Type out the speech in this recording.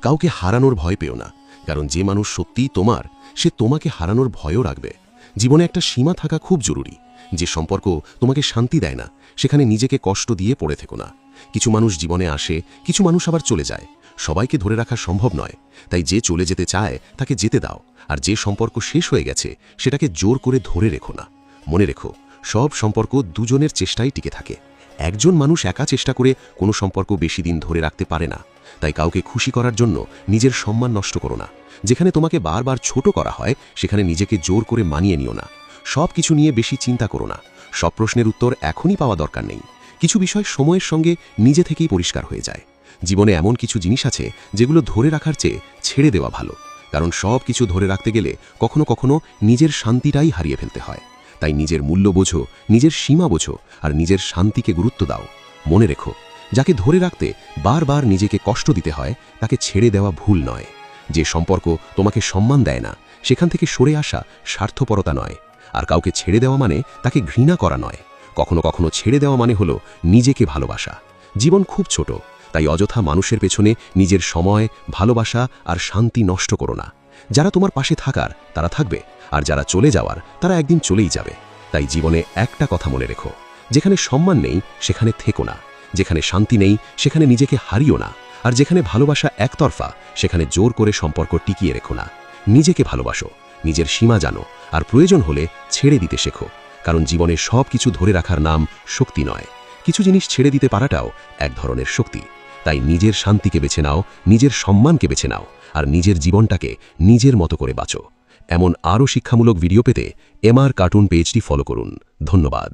কাউকে হারানোর ভয় পেও না, কারণ যে মানুষ সত্যিই তোমার, সে তোমাকে হারানোর ভয়ও রাখবে। জীবনে একটা সীমা থাকা খুব জরুরি। যে সম্পর্ক তোমাকে শান্তি দেয় না, সেখানে নিজেকে কষ্ট দিয়ে পড়ে থেকো না। কিছু মানুষ জীবনে আসে, কিছু মানুষ আবার চলে যায়। সবাইকে ধরে রাখা সম্ভব নয়, তাই যে চলে যেতে চায় তাকে যেতে দাও, আর যে সম্পর্ক শেষ হয়ে গেছে সেটাকে জোর করে ধরে রেখো না। মনে রেখো, সব সম্পর্ক দুজনের চেষ্টায় টিকে থাকে। একজন মানুষ একা চেষ্টা করে কোনো সম্পর্ক বেশি দিন ধরে রাখতে পারে না। তাই কাউকে খুশি করার জন্য নিজের সম্মান নষ্ট করো না। যেখানে তোমাকে বারবার ছোট করা হয় সেখানে নিজেকে জোর করে মানিয়ে নিও না। সব কিছু নিয়ে বেশি চিন্তা করো না। সব প্রশ্নের উত্তর এখনই পাওয়া দরকার নেই। কিছু বিষয় সময়ের সঙ্গে নিজে থেকেই পরিষ্কার হয়ে যায়। জীবনে এমন কিছু জিনিস আছে যেগুলো ধরে রাখার চেয়ে ছেড়ে দেওয়া ভালো, কারণ সব কিছু ধরে রাখতে গেলে কখনো কখনো নিজের শান্তিটাই হারিয়ে ফেলতে হয়। তাই নিজের মূল্য বোঝো, নিজের সীমা বোঝো, আর নিজের শান্তিকে গুরুত্ব দাও। মনে রেখো, যাকে ধরে রাখতে বারবার নিজেকে কষ্ট দিতে হয় তাকে ছেড়ে দেওয়া ভুল নয়। যে সম্পর্ক তোমাকে সম্মান দেয় না সেখান থেকে সরে আসা স্বার্থপরতা নয়। আর কাউকে ছেড়ে দেওয়া মানে তাকে ঘৃণা করা নয়। কখনো কখনো ছেড়ে দেওয়া মানে হলো নিজেকে ভালোবাসা। জীবন খুব ছোট, তাই অযথা মানুষের পেছনে নিজের সময়, ভালোবাসা আর শান্তি নষ্ট করো না। যারা তোমার পাশে থাকার তারা থাকবে, আর যারা চলে যাওয়ার তারা একদিন চলেই যাবে। তাই জীবনে একটা কথা মনে রেখো, যেখানে সম্মান নেই সেখানে থেকো না, যেখানে শান্তি নেই সেখানে নিজেকে হারিও না, আর যেখানে ভালোবাসা একতরফা সেখানে জোর করে সম্পর্ক টিকিয়ে রেখো না। নিজেকে ভালোবাসো, নিজের সীমা জানো, আর প্রয়োজন হলে ছেড়ে দিতে শেখো। কারণ জীবনে সব কিছু ধরে রাখার নাম শক্তি নয়, কিছু জিনিস ছেড়ে দিতে পারাটাও এক ধরনের শক্তি। তাই নিজের শান্তিকে বেছে নাও, নিজের সম্মানকে বেছে নাও, আর নিজের জীবনটাকে নিজের মতো করে বাঁচো। এমন আরও শিক্ষামূলক ভিডিও পেতে এমআর কার্টুন পেজটি ফলো করুন। ধন্যবাদ।